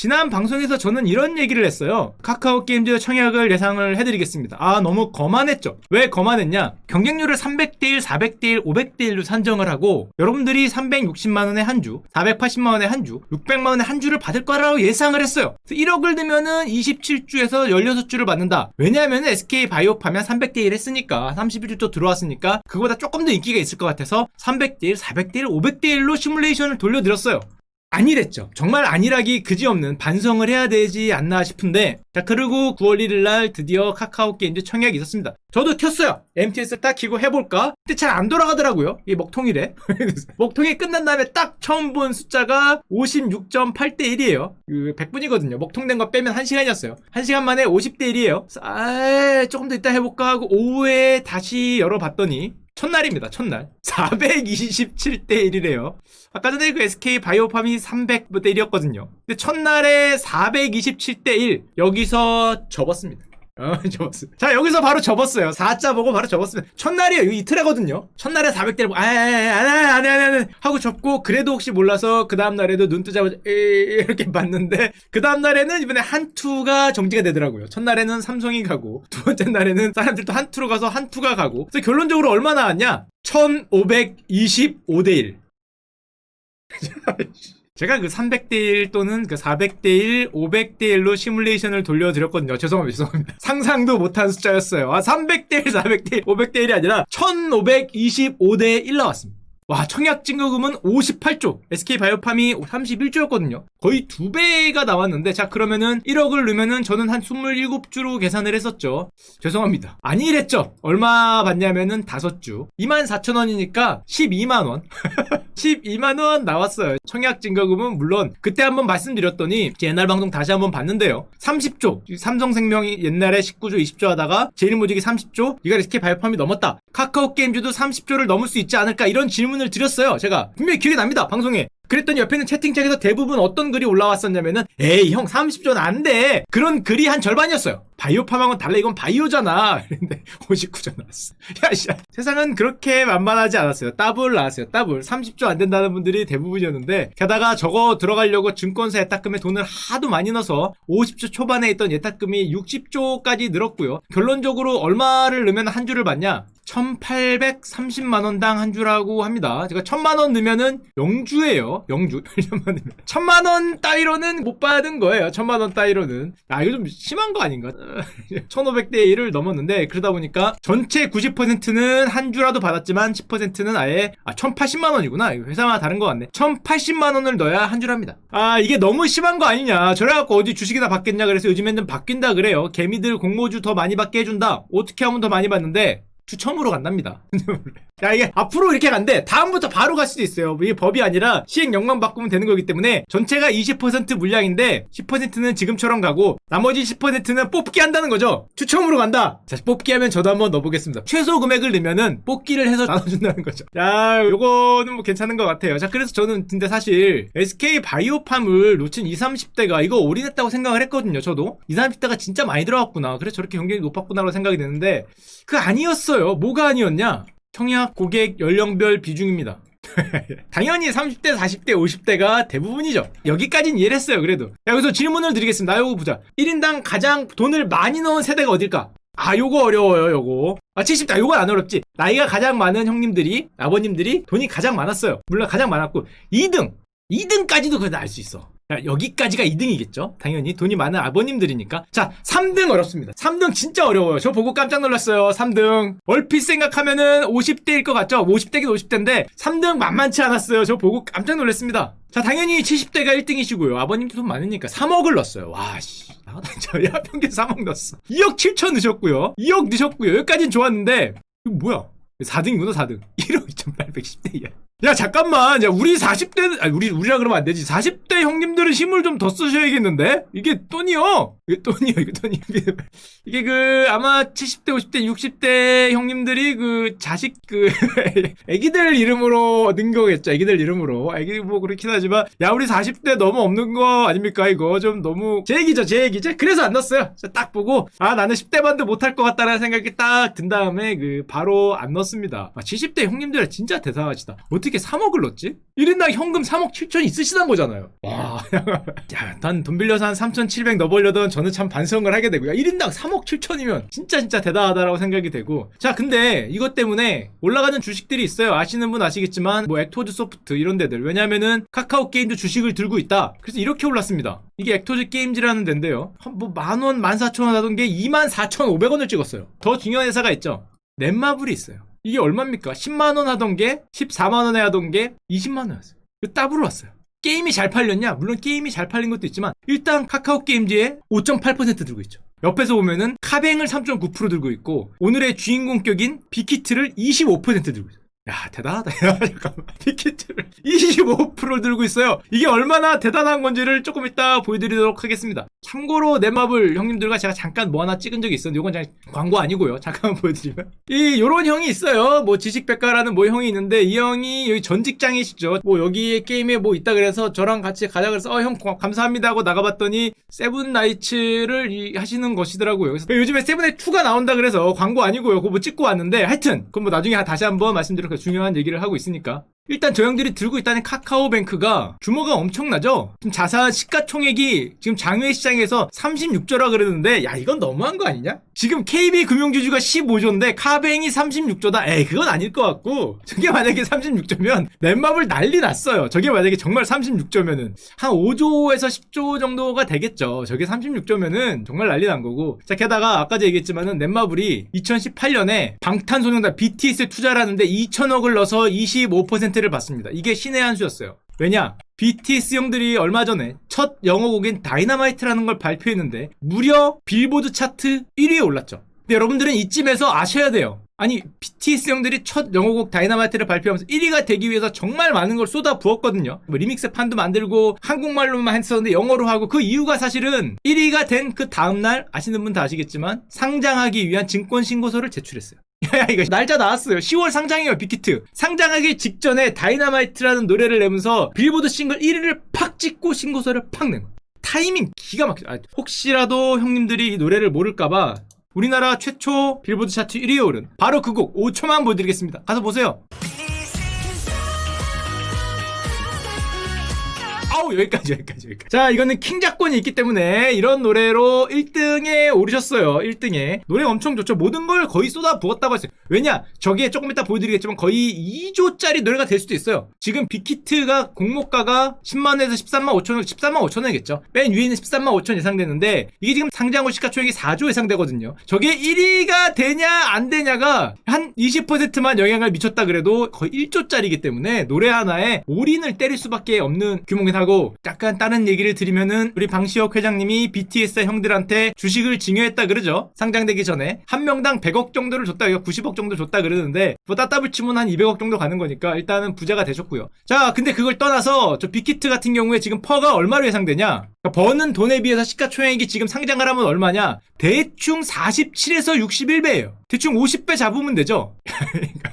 지난 방송에서 저는 이런 얘기를 했어요. 카카오 게임즈 청약을 예상을 해드리겠습니다. 아, 너무 거만했죠. 왜 거만했냐? 경쟁률을 300대1, 400대1, 500대1로 산정을 하고 여러분들이 360만원에 한 주, 480만원에 한 주, 600만원에 한 주를 받을 거라고 예상을 했어요. 1억을 넣으면은 27주에서 16주를 받는다. 왜냐하면 SK 바이오팜이 300대1 했으니까 31주 또 들어왔으니까 그거보다 조금 더 인기가 있을 것 같아서 300대1, 400대1, 500대1로 시뮬레이션을 돌려드렸어요. 아니랬죠. 정말 아니라기 그지없는 반성을 해야 되지 않나 싶은데, 자, 그리고 9월 1일 날 드디어 카카오 게임즈 청약이 있었습니다. 저도 켰어요. MTS 딱 키고 해볼까? 근데 잘 안 돌아가더라고요. 이게 먹통이래. 먹통이 끝난 다음에 딱 처음 본 숫자가 56.8대 1이에요. 100분이거든요. 먹통된 거 빼면 1시간이었어요. 1시간 만에 50대 1이에요. 조금 더 이따 해볼까 하고 오후에 다시 열어봤더니 첫날입니다. 첫날 427대 1이래요. 아까 전에 그 SK 바이오팜이 300대 1이었거든요. 근데 첫날에 427대 1 여기서 접었습니다. 접었어요. 자, 여기서 바로 접었어요. 4자 보고 바로 접었습니다. 첫날이에요. 이거 이틀하거든요. 첫날에 400대를 보고 안 하고 접고, 그래도 혹시 몰라서 그 다음날에도 눈 뜨자마자 이렇게 봤는데, 그 다음날에는 이번에 한투가 정지가 되더라고요. 첫날에는 삼성이 가고, 두 번째 날에는 사람들도 한투로 가서 한투가 가고. 그래서 결론적으로 얼마 나왔냐? 1525대 1. 제가 그 300대1 또는 그 400대1, 500대1로 시뮬레이션을 돌려드렸거든요. 죄송합니다. 상상도 못한 숫자였어요. 300대1, 400대1, 500대1이 아니라 1525대 1 나왔습니다. 와, 청약 증거금은 58조. SK 바이오팜이 31조였거든요. 거의 2배가 나왔는데, 자, 그러면은 1억을 넣으면은 저는 한 27주로 계산을 했었죠. 죄송합니다. 아니랬죠. 얼마 받냐면은 5주. 24,000원이니까 12만원. 12만원 나왔어요. 청약 증거금은 물론 그때 한번 말씀드렸더니 옛날 방송 다시 한번 봤는데요. 30조. 삼성생명이 옛날에 19조, 20조 하다가 제일모직이 30조. 이거 SK 바이오팜이 넘었다. 카카오 게임즈도 30조를 넘을 수 있지 않을까, 이런 질문을 드렸어요. 제가 분명히 기억이 납니다. 방송에. 그랬더니 옆에 있는 채팅창에서 대부분 어떤 글이 올라왔었냐면은, 에이 형 30조는 안 돼. 그런 글이 한 절반이었어요. 바이오팜하고는 달라. 이건 바이오잖아. 그런데 59조 나왔어. 야, 세상은 그렇게 만만하지 않았어요. 더블 나왔어요. 더블. 30조 안 된다는 분들이 대부분이었는데, 게다가 저거 들어가려고 증권사 예탁금에 돈을 하도 많이 넣어서 50조 초반에 있던 예탁금이 60조까지 늘었고요. 결론적으로 얼마를 넣으면 한 주를 받냐? 1830만원당 한 주라고 합니다. 제가 1000만원 넣으면은 영주예요. 영주. 1000만원 따위로는 못 받은 거예요. 1000만원 따위로는. 아, 이거 좀 심한 거 아닌가? 1500대 1을 넘었는데, 그러다 보니까 전체 90%는 한 주라도 받았지만 10%는 아예 1080만원이구나. 이거 회사마다 다른 거 같네. 1080만원을 넣어야 한 주랍니다. 아, 이게 너무 심한 거 아니냐. 저래갖고 어디 주식이나 받겠냐 그래서 요즘엔 좀 바뀐다 그래요. 개미들 공모주 더 많이 받게 해준다. 어떻게 하면 더 많이 받는데? 추첨으로 간답니다. 야, 이게 앞으로 이렇게 간대. 다음부터 바로 갈 수도 있어요. 이게 법이 아니라 시행령만 바꾸면 되는 거기 때문에 전체가 20% 물량인데 10%는 지금처럼 가고 나머지 10%는 뽑기 한다는 거죠. 추첨으로 간다. 자, 뽑기 하면 저도 한번 넣어보겠습니다. 최소 금액을 넣으면은 뽑기를 해서 나눠준다는 거죠. 야, 요거는 뭐 괜찮은 것 같아요. 자, 그래서 저는 근데 사실 SK 바이오팜을 놓친 20, 30대가 이거 올인했다고 생각을 했거든요. 저도 20, 30대가 진짜 많이 들어갔구나. 그래서 저렇게 경쟁이 높았구나라고 생각이 되는데 그 아니었어요. 뭐가 아니었냐? 청약 고객 연령별 비중입니다. 당연히 30대, 40대, 50대가 대부분이죠. 여기까지는 이해를 했어요. 그래도. 자, 여기서 질문을 드리겠습니다. 요거 보자. 1인당 가장 돈을 많이 넣은 세대가 어딜까? 아, 요거 어려워요. 요거. 70대. 요건 안 어렵지. 나이가 가장 많은 형님들이, 아버님들이 돈이 가장 많았어요. 물론 가장 많았고 2등까지도 그래도 알 수 있어. 자, 여기까지가 2등이겠죠? 당연히 돈이 많은 아버님들이니까. 자, 3등 어렵습니다. 3등 진짜 어려워요. 저 보고 깜짝 놀랐어요. 3등. 얼핏 생각하면은 50대일 것 같죠? 50대긴 50대인데 3등 만만치 않았어요. 저 보고 깜짝 놀랐습니다. 자, 당연히 70대가 1등이시고요. 아버님도 돈 많으니까 3억을 넣었어요. 와, 씨. 야, 평균 3억 넣었어. 2억 7천 넣으셨고요. 2억 넣으셨고요. 여기까지는 좋았는데, 이거 뭐야? 4등이구나, 4등. 1억 2,810대야. 야, 잠깐만. 야, 우리 40대, 아니, 우리라 그러면 안 되지. 40대 형님들은 힘을 좀 더 쓰셔야겠는데? 이게 돈이요. 이게 돈이요, 이거 돈이. 이게 아마 70대, 50대, 60대 형님들이 자식, 애기들 이름으로 넣은 거겠죠. 애기들 이름으로. 애기 뭐 그렇긴 하지만, 야, 우리 40대 너무 없는 거 아닙니까? 이거 좀 너무, 제 얘기죠, 제 얘기. 그래서 안 넣었어요. 딱 보고, 아, 나는 10대만도 못할 것 같다라는 생각이 딱 든 다음에, 바로 안 넣었습니다. 70대 형님들 진짜 대단하시다. 어떻게 어떻게 3억을 넣었지? 1인당 현금 3억 7천 있으시단 거잖아요. 와, 야, 난 돈 빌려서 한 3,700 넣어보려던 저는 참 반성을 하게 되고요. 1인당 3억 7천이면 진짜 대단하다라고 생각이 되고. 자, 근데 이것 때문에 올라가는 주식들이 있어요. 아시는 분 아시겠지만 뭐 액토즈 소프트 이런 데들. 왜냐면은 카카오 게임도 주식을 들고 있다. 그래서 이렇게 올랐습니다. 이게 액토즈 게임즈라는 데인데요. 뭐 10,000원, 14,000원 하던 게 24,500원을 찍었어요. 더 중요한 회사가 있죠. 넷마블이 있어요. 이게 얼마입니까? 10만원 하던 게 14만원에 하던 게 20만원이었어요. 더블로 왔어요. 게임이 잘 팔렸냐? 물론 게임이 잘 팔린 것도 있지만 일단 카카오 게임즈에 5.8% 들고 있죠. 옆에서 보면은 카뱅을 3.9% 들고 있고 오늘의 주인공격인 빅히트를 25% 들고 있어요. 야, 대단하다. 야, 잠깐만. 빅히트를 25% 들고 있어요. 이게 얼마나 대단한 건지를 조금 이따 보여드리도록 하겠습니다. 참고로 넷마블 형님들과 제가 잠깐 뭐 하나 찍은 적이 있었는데 이건 광고 아니고요. 잠깐만 보여드리면 요런 형이 있어요. 뭐 지식백과라는 뭐 형이 있는데 이 형이 여기 전 직장이시죠. 뭐 여기 게임에 뭐 있다 그래서 저랑 같이 가자 그래서 형 감사합니다 하고 나가봤더니 세븐나이츠를 하시는 것이더라고요. 그래서 요즘에 세븐의 2가 나온다 그래서 광고 아니고요. 그거 뭐 찍고 왔는데 하여튼 그럼 뭐 나중에 다시 한번 말씀드릴 중요한 얘기를 하고 있으니까 일단 저 형들이 들고 있다는 카카오뱅크가 규모가 엄청나죠? 지금 자산 시가총액이 지금 장외 시장에서 36조라 그러는데 야 이건 너무한 거 아니냐? 지금 KB금융지주가 15조인데 카뱅이 36조다? 에이 그건 아닐 것 같고 저게 만약에 36조면 넷마블 난리 났어요. 저게 만약에 정말 36조면은 한 5조에서 10조 정도가 되겠죠. 저게 36조면은 정말 난리 난 거고 자 게다가 아까도 얘기했지만은 넷마블이 2018년에 방탄소년단 BTS에 투자를 하는데 2천억을 넣어서 25%를 받습니다. 이게 신의 한 수였어요. 왜냐? BTS 형들이 얼마 전에 첫 영어곡인 다이너마이트라는 걸 발표했는데 무려 빌보드 차트 1위에 올랐죠. 근데 여러분들은 이쯤에서 아셔야 돼요. 아니 BTS 형들이 첫 영어곡 다이너마이트를 발표하면서 1위가 되기 위해서 정말 많은 걸 쏟아 부었거든요. 뭐 리믹스 판도 만들고 한국말로만 했었는데 영어로 하고 그 이유가 사실은 1위가 된 그 다음날 아시는 분 다 아시겠지만 상장하기 위한 증권신고서를 제출했어요. 야 이거 날짜 나왔어요. 10월 상장이에요. 빅히트 상장하기 직전에 다이너마이트라는 노래를 내면서 빌보드 싱글 1위를 팍 찍고 신고서를 팍 낸 거예요. 타이밍 기가 막혀요. 혹시라도 형님들이 이 노래를 모를까봐 우리나라 최초 빌보드 차트 1위에 오른 바로 그 곡 5초만 보여드리겠습니다. 가서 보세요. 여기까지. 자, 이거는 킹작권이 있기 때문에 이런 노래로 1등에 오르셨어요. 1등에. 노래 엄청 좋죠. 모든 걸 거의 쏟아 부었다고 했어요. 왜냐? 저게 조금 이따 보여드리겠지만 거의 2조짜리 노래가 될 수도 있어요. 지금 빅히트가 공모가가 10만원에서 13만 5천원, 13만 5천원이겠죠. 맨 위에는 13만 5천 예상되는데 이게 지금 상장 후 시가총액이 4조 예상되거든요. 저게 1위가 되냐 안 되냐가 한 20%만 영향을 미쳤다 그래도 거의 1조짜리이기 때문에 노래 하나에 올인을 때릴 수밖에 없는 규모긴 하고 약간 다른 얘기를 드리면은 우리 방시혁 회장님이 BTS 형들한테 주식을 증여했다 그러죠. 상장되기 전에 한 명당 100억 정도를 줬다, 90억 정도 줬다 그러는데 뭐 따따블 치면 한 200억 정도 가는 거니까 일단은 부자가 되셨고요. 자, 근데 그걸 떠나서 저 빅히트 같은 경우에 지금 퍼가 얼마로 예상되냐? 그러니까 버는 돈에 비해서 시가총액이 지금 상장을 하면 얼마냐? 대충 47에서 61배예요. 대충 50배 잡으면 되죠.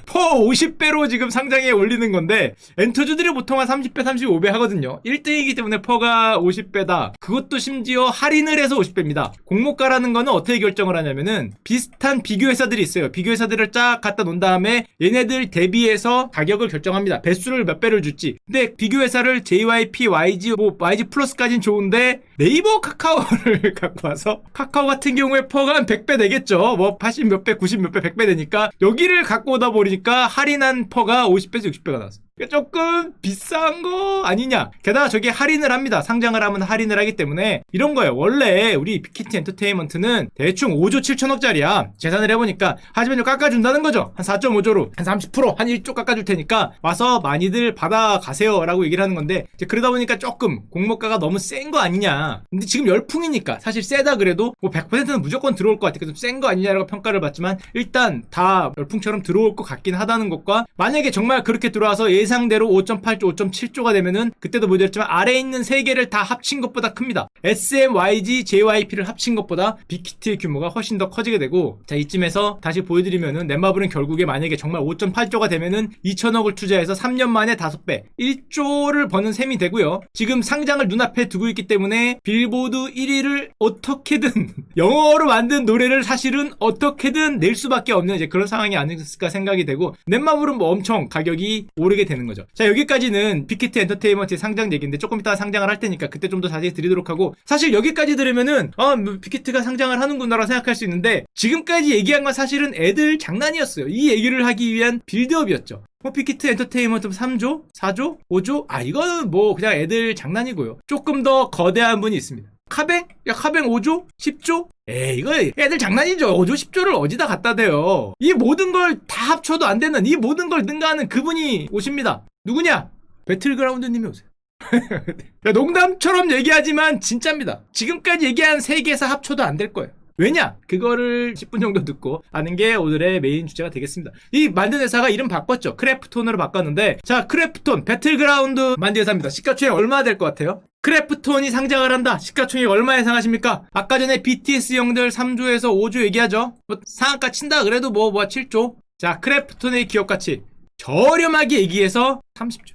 퍼 50배로 지금 상장에 올리는 건데 엔터주들이 보통 한 30배, 35배 하거든요. 1등이기 때문에 퍼가 50배다. 그것도 심지어 할인을 해서 50배입니다. 공모가라는 거는 어떻게 결정을 하냐면은 비슷한 비교 회사들이 있어요. 비교 회사들을 쫙 갖다 놓은 다음에 얘네들 대비해서 가격을 결정합니다. 배수를 몇 배를 줄지. 근데 비교 회사를 JYP, YG, 뭐 YG 플러스까지는 좋은데 네이버 카카오를 갖고 와서 카카오 같은 경우에 퍼가 한 100배 되겠죠. 뭐 80 몇 배, 90 몇 배, 100배 되니까 여기를 갖고 오다 보니까 할인한 퍼가 50배에서 60배가 나왔어요. 조금 비싼 거 아니냐. 게다가 저게 할인을 합니다. 상장을 하면 할인을 하기 때문에 이런 거예요. 원래 우리 빅히트 엔터테인먼트는 대충 5조 7천억짜리야. 계산을 해보니까 하지만 깎아준다는 거죠. 한 4.5조로 한 30%, 한 1조 깎아줄 테니까 와서 많이들 받아가세요 라고 얘기를 하는 건데 이제 그러다 보니까 조금 공모가가 너무 센 거 아니냐. 근데 지금 열풍이니까 사실 세다 그래도 뭐 100%는 무조건 들어올 것 같아. 그래서 센 거 아니냐라고 평가를 받지만 일단 다 열풍처럼 들어올 것 같긴 하다는 것과 만약에 정말 그렇게 들어와서 예상대로 5.8조, 5.7조가 되면은 그때도 보여드렸지만 아래에 있는 3개를 다 합친 것보다 큽니다. SM, YG, JYP를 합친 것보다 빅히트의 규모가 훨씬 더 커지게 되고 자 이쯤에서 다시 보여드리면은 넷마블은 결국에 만약에 정말 5.8조가 되면은 2천억을 투자해서 3년 만에 5배 1조를 버는 셈이 되고요. 지금 상장을 눈앞에 두고 있기 때문에 빌보드 1위를 어떻게든 영어로 만든 노래를 사실은 어떻게든 낼 수밖에 없는 이제 그런 상황이 아닐까 생각이 되고 넷마블은 뭐 엄청 가격이 오르게 됩니다. 되는 거죠. 자, 여기까지는 빅히트 엔터테인먼트의 상장 얘기인데 조금 이따 상장을 할 테니까 그때 좀 더 자세히 드리도록 하고, 사실 여기까지 들으면은 뭐 빅히트가 상장을 하는구나라고 생각할 수 있는데 지금까지 얘기한 건 사실은 애들 장난이었어요. 이 얘기를 하기 위한 빌드업이었죠. 뭐 빅히트 엔터테인먼트 3조? 4조? 5조? 이거는 뭐 그냥 애들 장난이고요. 조금 더 거대한 분이 있습니다. 카뱅? 야, 카뱅 5조? 10조? 이거 애들 장난이죠. 5조 10조를 어디다 갖다 대요. 이 모든 걸 다 합쳐도 안 되는, 이 모든 걸 능가하는 그분이 오십니다. 누구냐? 배틀그라운드님이 오세요. 농담처럼 얘기하지만 진짜입니다. 지금까지 얘기한 3개에서 합쳐도 안 될 거예요. 왜냐? 그거를 10분 정도 듣고 아는 게 오늘의 메인 주제가 되겠습니다. 이 만든 회사가 이름 바꿨죠. 크래프톤으로 바꿨는데, 자, 크래프톤 배틀그라운드 만든 회사입니다. 시가총액 얼마 될 것 같아요? 크래프톤이 상장을 한다. 시가총액 얼마 예상하십니까? 아까 전에 BTS 형들 3조에서 5조 얘기하죠. 뭐 상한가 친다 그래도 뭐 7조. 자, 크래프톤의 기업가치 저렴하게 얘기해서 30조.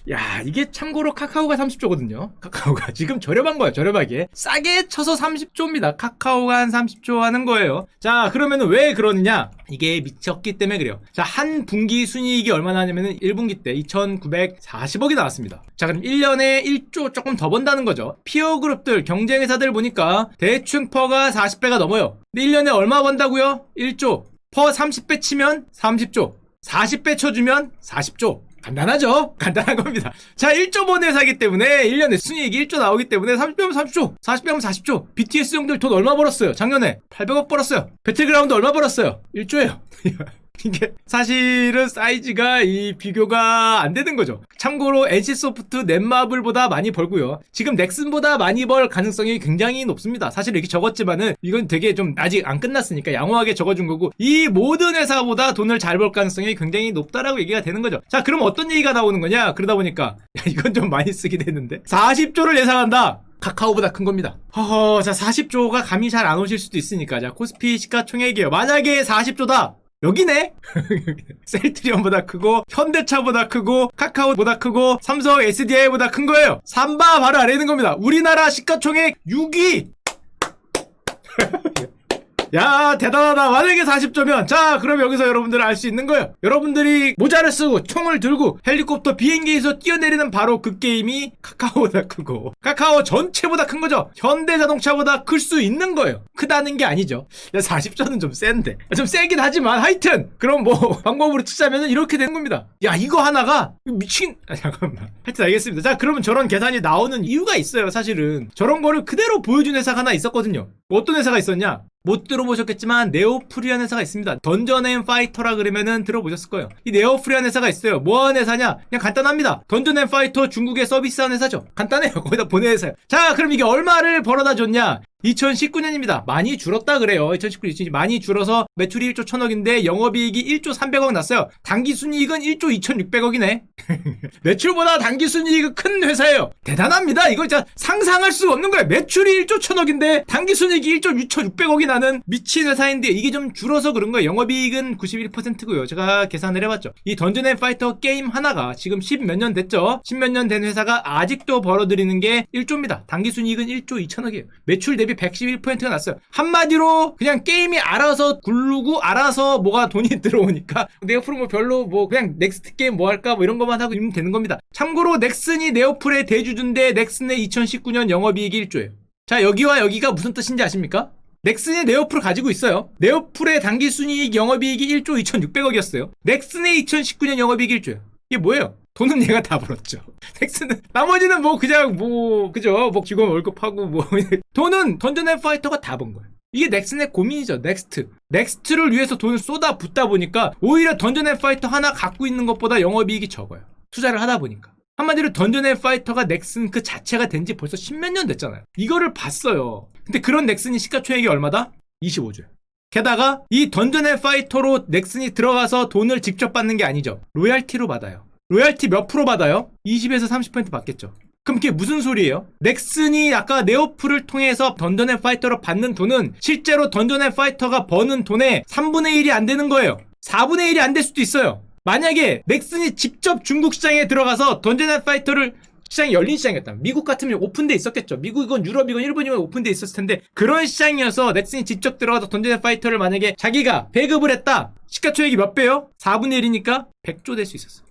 야, 이게 참고로 카카오가 30조거든요. 카카오가 지금 저렴한 거예요. 저렴하게 싸게 쳐서 30조입니다. 카카오가 한 30조 하는 거예요. 자, 그러면은 왜 그러느냐? 이게 미쳤기 때문에 그래요. 자, 한 분기 순이익이 얼마나 하냐면은 1분기 때 2,940억이 나왔습니다. 자, 그럼 1년에 1조 조금 더 번다는 거죠. 피어 그룹들, 경쟁회사들 보니까 대충 퍼가 40배가 넘어요. 근데 1년에 얼마 번다고요? 1조. 퍼 30배 치면 30조. 40배 쳐주면 40조. 간단하죠? 간단한 겁니다. 자, 1조 번 회사이기 때문에 1년에 순이익이 1조 나오기 때문에 30배면 30조, 40배면 40조. BTS 형들 돈 얼마 벌었어요? 작년에 800억 벌었어요. 배틀그라운드 얼마 벌었어요? 1조예요. 이게 사실은 사이즈가 이 비교가 안 되는 거죠. 참고로 NC소프트, 넷마블보다 많이 벌고요. 지금 넥슨보다 많이 벌 가능성이 굉장히 높습니다. 사실 이렇게 적었지만은 이건 되게 좀 아직 안 끝났으니까 양호하게 적어준 거고, 이 모든 회사보다 돈을 잘 벌 가능성이 굉장히 높다라고 얘기가 되는 거죠. 자, 그럼 어떤 얘기가 나오는 거냐? 그러다 보니까 이건 좀 많이 쓰게 되는데 40조를 예상한다. 카카오보다 큰 겁니다. 자, 40조가 감이 잘 안 오실 수도 있으니까, 자, 코스피 시가총액이에요. 만약에 40조다. 여기네? 셀트리온보다 크고, 현대차보다 크고, 카카오보다 크고, 삼성 SDI보다 큰 거예요. 삼바 바로 아래에 있는 겁니다. 우리나라 시가총액 6위! 야, 대단하다. 만약에 40조면, 자, 그럼 여기서 여러분들은 알 수 있는 거예요. 여러분들이 모자를 쓰고 총을 들고 헬리콥터 비행기에서 뛰어내리는 바로 그 게임이 카카오보다 크고, 카카오 전체보다 큰 거죠. 현대자동차보다 클 수 있는 거예요. 크다는 게 아니죠. 40조는 좀 센데, 좀 세긴 하지만 하여튼 그럼 뭐 방법으로 치자면 이렇게 되는 겁니다. 야, 이거 하나가 미친... 잠깐만. 하여튼 알겠습니다. 자, 그러면 저런 계산이 나오는 이유가 있어요. 사실은 저런 거를 그대로 보여준 회사가 하나 있었거든요. 어떤 회사가 있었냐? 못 들어보셨겠지만 네오프리한 회사가 있습니다. 던전 앤 파이터라 그러면은 들어보셨을 거예요. 이 네오프리한 회사가 있어요. 뭐 하는 회사냐? 그냥 간단합니다. 던전 앤 파이터 중국에 서비스하는 회사죠. 간단해요. 거기다 보내 회사요. 자, 그럼 이게 얼마를 벌어다 줬냐? 2019년입니다. 많이 줄었다 그래요. 2019년 많이 줄어서 매출이 1조 1000억인데 영업이익이 1조 300억 났어요. 당기순이익은 1조 2600억이네. 매출보다 당기순이익은 큰 회사예요. 대단합니다. 이거 진짜 상상할 수 없는 거예요. 매출이 1조 1000억인데 당기순이익이 1조 2600억이 나는 미친 회사인데, 이게 좀 줄어서 그런 거예요. 영업이익은 91%고요. 제가 계산을 해봤죠. 이 던전 앤 파이터 게임 하나가 지금 10몇 년 됐죠. 10몇 년 된 회사가 아직도 벌어들이는 게 1조입니다. 당기순이익은 1조 2천억이에요. 매출 대비 111%가 났어요. 한마디로 그냥 게임이 알아서 굴르고 알아서 뭐가 돈이 들어오니까 네오플은 뭐 별로 뭐 그냥 넥스트 게임 뭐 할까 뭐 이런 것만 하고 있으면 되는 겁니다. 참고로 넥슨이 네오플의 대주주인데 넥슨의 2019년 영업이익이 1조예요. 자, 여기와 여기가 무슨 뜻인지 아십니까? 넥슨이 네오플을 가지고 있어요. 네오플의 당기순이익 영업이익이 1조 2600억이었어요. 넥슨의 2019년 영업이익이 1조예요. 이게 뭐예요? 돈은 얘가 다 벌었죠. 넥슨은, 나머지는 뭐 그냥 뭐 그죠, 뭐 직원 월급하고 뭐 돈은 던전 앤 파이터가 다 번 거예요. 이게 넥슨의 고민이죠. 넥스트를 위해서 돈을 쏟아 붓다 보니까 오히려 던전 앤 파이터 하나 갖고 있는 것보다 영업이익이 적어요. 투자를 하다 보니까. 한마디로 던전 앤 파이터가 넥슨 그 자체가 된 지 벌써 10몇 년 됐잖아요. 이거를 봤어요. 근데 그런 넥슨이 시가총액이 얼마다? 25조예요. 게다가 이 던전 앤 파이터로 넥슨이 들어가서 돈을 직접 받는 게 아니죠. 로얄티로 받아요. 로얄티 몇 프로 받아요? 20에서 30% 받겠죠. 그럼 그게 무슨 소리예요? 넥슨이 아까 네오플을 통해서 던전 앤 파이터로 받는 돈은 실제로 던전 앤 파이터가 버는 돈의 3분의 1이 안 되는 거예요. 4분의 1이 안 될 수도 있어요. 만약에 넥슨이 직접 중국 시장에 들어가서 던전 앤 파이터를 시장이 열린 시장이었다. 미국 같으면 오픈돼 있었겠죠. 미국이건 유럽이건 일본이건 오픈돼 있었을 텐데 그런 시장이어서 넥슨이 직접 들어가서 던전의 파이터를 만약에 자기가 배급을 했다. 시가총액이 몇 배요? 4분의 1이니까 100조 될 수 있었어.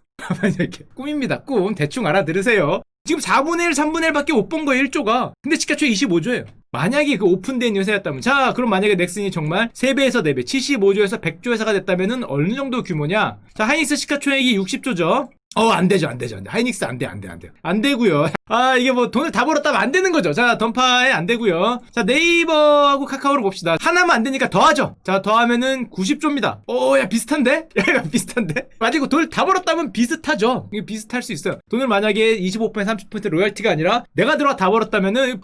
이렇게 꿈입니다. 꿈 대충 알아들으세요. 지금 4분의 1, 3분의 1밖에 못 본 거예요. 1조가. 근데 시가총액 25조예요. 만약에 그 오픈된 요새였다면 자 그럼 만약에 넥슨이 정말 3배에서 4배 75조에서 100조 회사가 됐다면은 어느 정도 규모냐. 자 하이닉스 시가총액이 60조죠. 안 되죠. 하이닉스 안 되고요. 아, 이게 뭐 돈을 다 벌었다면 안 되는 거죠. 자, 던파에 안 되고요. 자, 네이버하고 카카오를 봅시다. 하나만 안 되니까 더하죠. 자, 더하면은 90조입니다. 야, 비슷한데? 야, 비슷한데? 맞고 돈을 다 벌었다면 비슷하죠. 이게 비슷할 수 있어요. 돈을 만약에 25% 30% 로열티가 아니라 내가 들어가 다 벌었다면은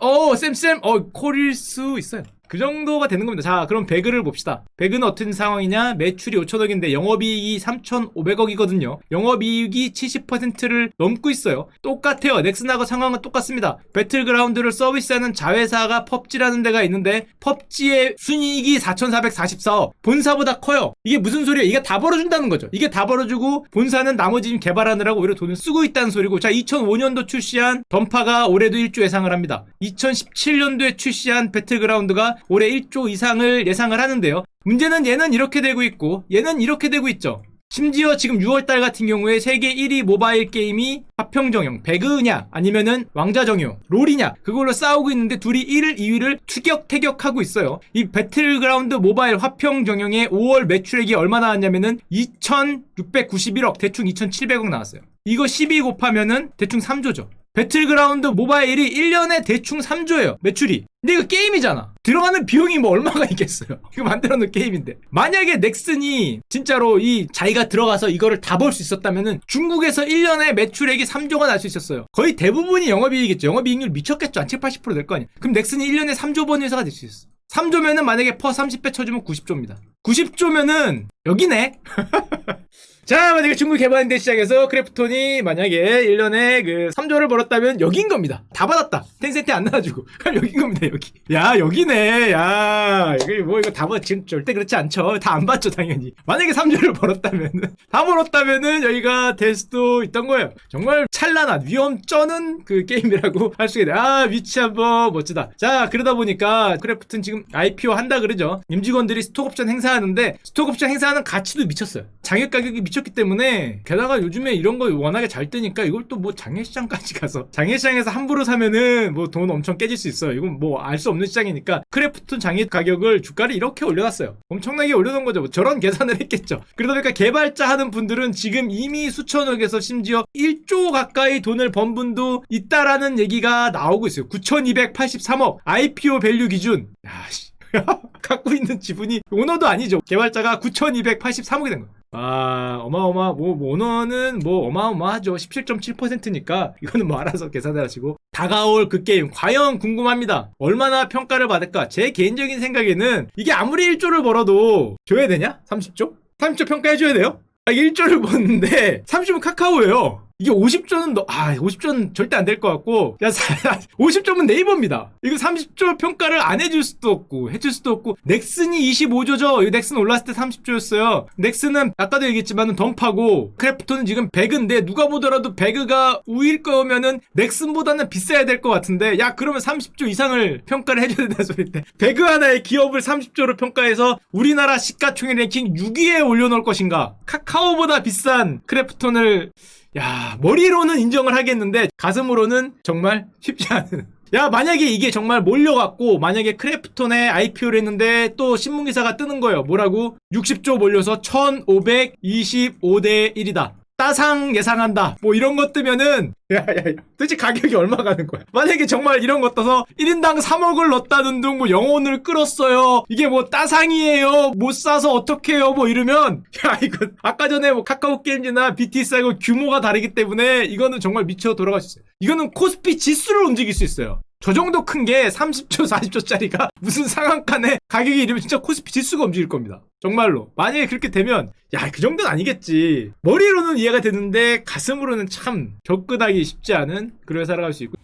쌤, 콜일 수 있어요. 그 정도가 되는 겁니다. 자, 그럼 배그를 봅시다. 배그는 어떤 상황이냐? 매출이 5천억인데 영업이익이 3,500억이거든요. 영업이익이 70%를 넘고 있어요. 똑같아요. 넥슨하고 상황은 똑같습니다. 배틀그라운드를 서비스하는 자회사가 펍지라는 데가 있는데 펍지의 순이익이 4,444억. 본사보다 커요. 이게 무슨 소리예요? 이게 다 벌어준다는 거죠. 이게 다 벌어주고 본사는 나머지 좀 개발하느라고 오히려 돈을 쓰고 있다는 소리고. 자, 2005년도 출시한 던파가 올해도 1조 예상을 합니다. 2017년도에 출시한 배틀그라운드가 올해 1조 이상을 예상을 하는데요. 문제는 얘는 이렇게 되고 있고 얘는 이렇게 되고 있죠. 심지어 지금 6월달 같은 경우에 세계 1위 모바일 게임이 화평정영 배그냐 아니면은 왕자정요 롤이냐 그걸로 싸우고 있는데 둘이 1을 2위를 투격태격하고 있어요. 이 배틀그라운드 모바일 화평정영의 5월 매출액이 얼마 나왔냐면은 2,691억 대충 2,700억 나왔어요. 이거 12 곱하면은 대충 3조죠. 배틀그라운드 모바일이 1년에 대충 3조예요 매출이. 근데 이거 게임이잖아. 들어가는 비용이 뭐 얼마가 있겠어요. 이거 만들어 놓은 게임인데 만약에 넥슨이 진짜로 이 자기가 들어가서 이거를 다 벌 수 있었다면은 중국에서 1년에 매출액이 3조가 날 수 있었어요. 거의 대부분이 영업이익이겠죠. 영업이익률 미쳤겠죠. 한 7, 80% 될 거 아니야. 그럼 넥슨이 1년에 3조 번 회사가 될 수 있어. 3조면은 만약에 퍼 30배 쳐주면 90조입니다 90조면은 여기네. 자, 만약에 중국 개발인데 시작해서 크래프톤이 만약에 1년에 그 3조를 벌었다면 여긴 겁니다. 다 받았다. 텐센트 안 나와주고. 그럼 여긴 겁니다, 여기. 야, 여기네. 야, 이거 다 지금 절대 그렇지 않죠. 다 안 받죠, 당연히. 만약에 3조를 벌었다면은, 다 벌었다면은 여기가 될 수도 있던 거예요. 정말 찬란한, 위험 쩌는 그 게임이라고 할 수 있게 돼. 위치 한번 멋지다. 자, 그러다 보니까 크래프톤 지금 IPO 한다 그러죠. 임직원들이 스톡옵션 행사하는데, 스톡옵션 행사하는 가치도 미쳤어요. 장외 가격이 미쳤기 때문에 게다가 요즘에 이런 거 워낙에 잘 뜨니까 이걸 또 뭐 장외시장까지 가서 장외시장에서 함부로 사면은 뭐 돈 엄청 깨질 수 있어요. 이건 뭐 알 수 없는 시장이니까 크래프톤 장외 가격을 주가를 이렇게 올려놨어요. 엄청나게 올려놓은 거죠. 뭐 저런 계산을 했겠죠. 그러다 보니까 개발자 하는 분들은 지금 이미 수천억에서 심지어 1조 가까이 돈을 번 분도 있다라는 얘기가 나오고 있어요. 9,283억 IPO 밸류 기준. 갖고 있는 지분이 오너도 아니죠. 개발자가 9,283억이 된 거예요. 오너는 뭐 어마어마하죠. 17.7%니까 이거는 뭐 알아서 계산을 하시고. 다가올 그 게임 과연 궁금합니다. 얼마나 평가를 받을까? 제 개인적인 생각에는 이게 아무리 1조를 벌어도 줘야 되냐? 30조? 30조 평가해줘야 돼요? 1조를 버는데 30조는 카카오예요. 이게 50조는 50조는 절대 안 될 것 같고 50조면 네이버입니다. 이거 30조 평가를 안 해줄 수도 없고 해줄 수도 없고. 넥슨이 25조죠. 이 넥슨 올랐을 때 30조였어요. 넥슨은 아까도 얘기했지만 던파고 크래프톤은 지금 배그인데 누가 보더라도 배그가 우위일 거면은 넥슨보다는 비싸야 될 것 같은데 그러면 30조 이상을 평가를 해줘야 된다는 소리인데 배그 하나의 기업을 30조로 평가해서 우리나라 시가총액 랭킹 6위에 올려놓을 것인가. 카카오보다 비싼 크래프톤을 머리로는 인정을 하겠는데 가슴으로는 정말 쉽지 않은. 만약에 이게 정말 몰려갖고 만약에 크래프톤에 IPO를 했는데 또 신문기사가 뜨는 거예요. 뭐라고? 60조 몰려서 1,525대 1이다. 따상 예상한다. 뭐 이런 거 뜨면은 도대체 가격이 얼마 가는 거야? 만약에 정말 이런 거 떠서 1인당 3억을 넣었다는 둥 뭐 영혼을 끌었어요. 이게 뭐 따상이에요. 못 사서 어떡해요. 뭐 이러면 이거 아까 전에 뭐 카카오 게임즈나 BTS하고 규모가 다르기 때문에 이거는 정말 미쳐 돌아갈 수 있어요. 이거는 코스피 지수를 움직일 수 있어요. 저 정도 큰 게 30조 40조짜리가 무슨 상한칸에 가격이 이러면 진짜 코스피 지수가 움직일 겁니다. 정말로. 만약에 그렇게 되면 그 정도는 아니겠지. 머리로는 이해가 되는데 가슴으로는 참 접근하기 쉽지 않은 그런 회사를 갈 수 있고.